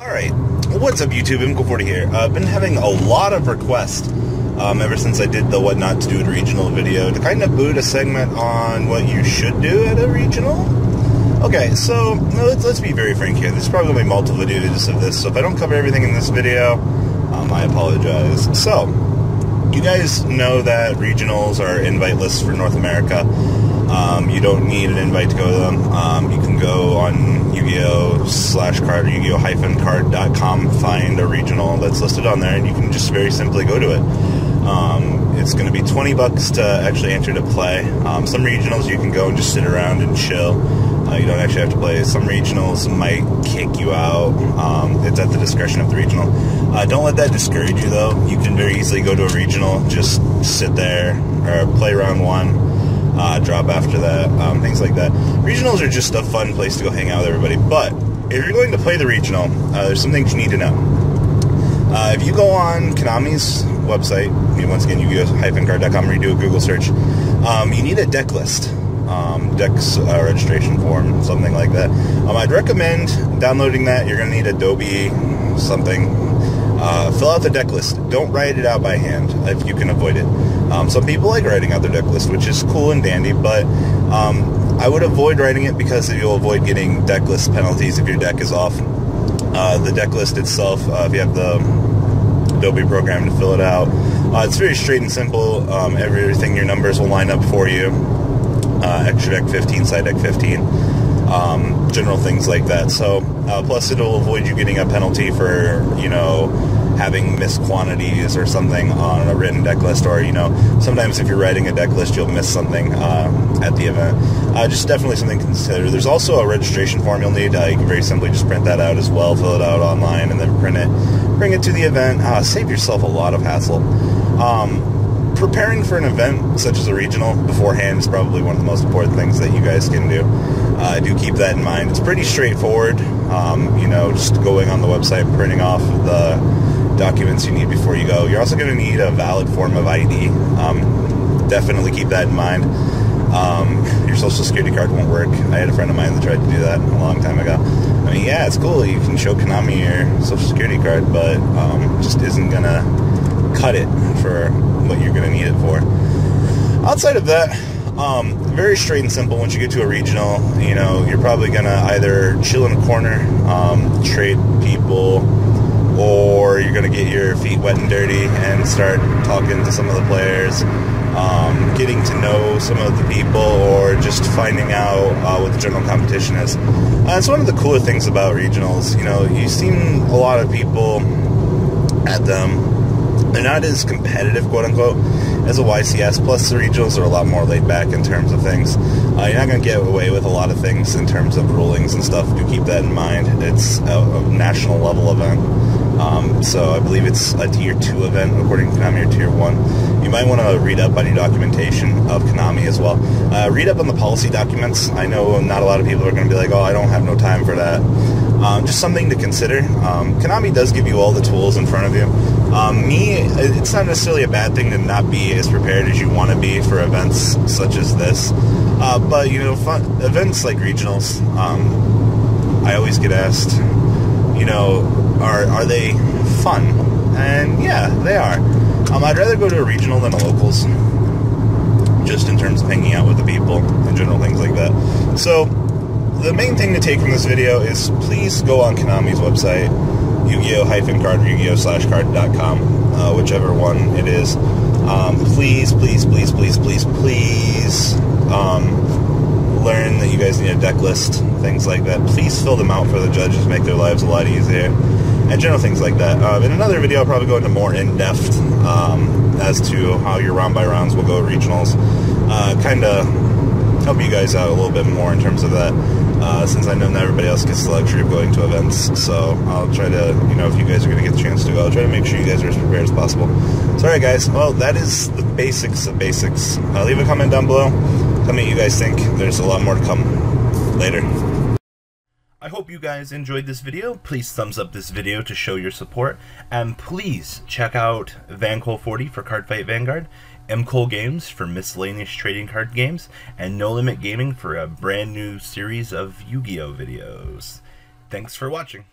Alright, what's up YouTube, robbie-kohl here. I've been having a lot of requests ever since I did the what not to do at regional video to kind of boot a segment on what you should do at a regional. Okay, so let's be very frank here. There's probably going to be multiple videos of this, so if I don't cover everything in this video, I apologize. So, you guys know that regionals are invite lists for North America. You don't need an invite to go to them. You can go on Yugioh/card or Yugioh-card.com, find a regional that's listed on there, and you can just very simply go to it. It's going to be $20 to actually enter to play. Some regionals you can go and just sit around and chill. You don't actually have to play. Some regionals might kick you out. It's at the discretion of the regional. Don't let that discourage you, though. You can very easily go to a regional, just sit there, or play round one, drop after that, things like that. Regionals are just a fun place to go hang out with everybody. But if you're going to play the regional, there's some things you need to know. If you go on Konami's website, once again, Yugioh-card.com, or you do a Google search, you need a deck list. Deck's registration form, something like that. I'd recommend downloading that. You're going to need Adobe something. Fill out the deck list. Don't write it out by hand if you can avoid it. Some people like writing out their deck list, which is cool and dandy, but I would avoid writing it because you'll avoid getting deck list penalties if your deck is off. The deck list itself, if you have the Adobe program to fill it out, it's very straight and simple. Everything, your numbers will line up for you. Extra deck 15, side deck 15, general things like that. So, plus it'll avoid you getting a penalty for, having missed quantities or something on a written deck list, or, sometimes if you're writing a deck list, you'll miss something at the event. Just definitely something to consider. There's also a registration form you'll need. You can very simply just print that out as well, fill it out online, and then print it, bring it to the event. Save yourself a lot of hassle. Preparing for an event such as a regional beforehand is probably one of the most important things that you guys can do. Do keep that in mind. It's pretty straightforward, just going on the website, printing off the documents you need before you go. You're also going to need a valid form of ID. Definitely keep that in mind. Your social security card won't work. I had a friend of mine that tried to do that a long time ago. I mean, yeah, it's cool. You can show Konami your social security card, but just isn't going to cut it for what you're going to need it for. Outside of that, very straight and simple. Once you get to a regional, you're probably going to either chill in a corner, trade people, or you're going to get your feet wet and dirty and start talking to some of the players, getting to know some of the people, or just finding out what the general competition is. It's one of the cooler things about regionals. You've seen a lot of people at them. They're not as competitive, quote-unquote, as a YCS, plus the regionals are a lot more laid back in terms of things. You're not going to get away with a lot of things in terms of rulings and stuff. Do keep that in mind. It's a national level event, so I believe it's a Tier 2 event, according to Konami, or Tier 1. You might want to read up on your documentation of Konami as well. Read up on the policy documents. I know not a lot of people are going to be like, oh, I don't have no time for that. Just something to consider. Konami does give you all the tools in front of you. It's not necessarily a bad thing to not be as prepared as you want to be for events such as this. But, events like regionals, I always get asked, are they fun? And yeah, they are. I'd rather go to a regional than a locals, just in terms of hanging out with the people and general things like that. So, the main thing to take from this video is please go on Konami's website, Yugioh-card or Yugioh/card.com, whichever one it is. Please learn that you guys need a deck list, things like that. Please fill them out for the judges, make their lives a lot easier, and general things like that. In another video, I'll probably go into more in-depth as to how your round-by-rounds will go at regionals. Kind of help you guys out a little bit more in terms of that, since I know not everybody else gets the luxury of going to events. So I'll try to, if you guys are going to get the chance to go, I'll try to make sure you guys are as prepared as possible. So alright guys, well, that is the basics of basics. Leave a comment down below. Tell me what you guys think. There's a lot more to come. Later. I hope you guys enjoyed this video. Please thumbs up this video to show your support, and please check out Vanguard for Cardfight Vanguard, robbie-kohl Games for miscellaneous trading card games, and No Limit Gaming for a brand new series of Yu-Gi-Oh videos. Thanks for watching.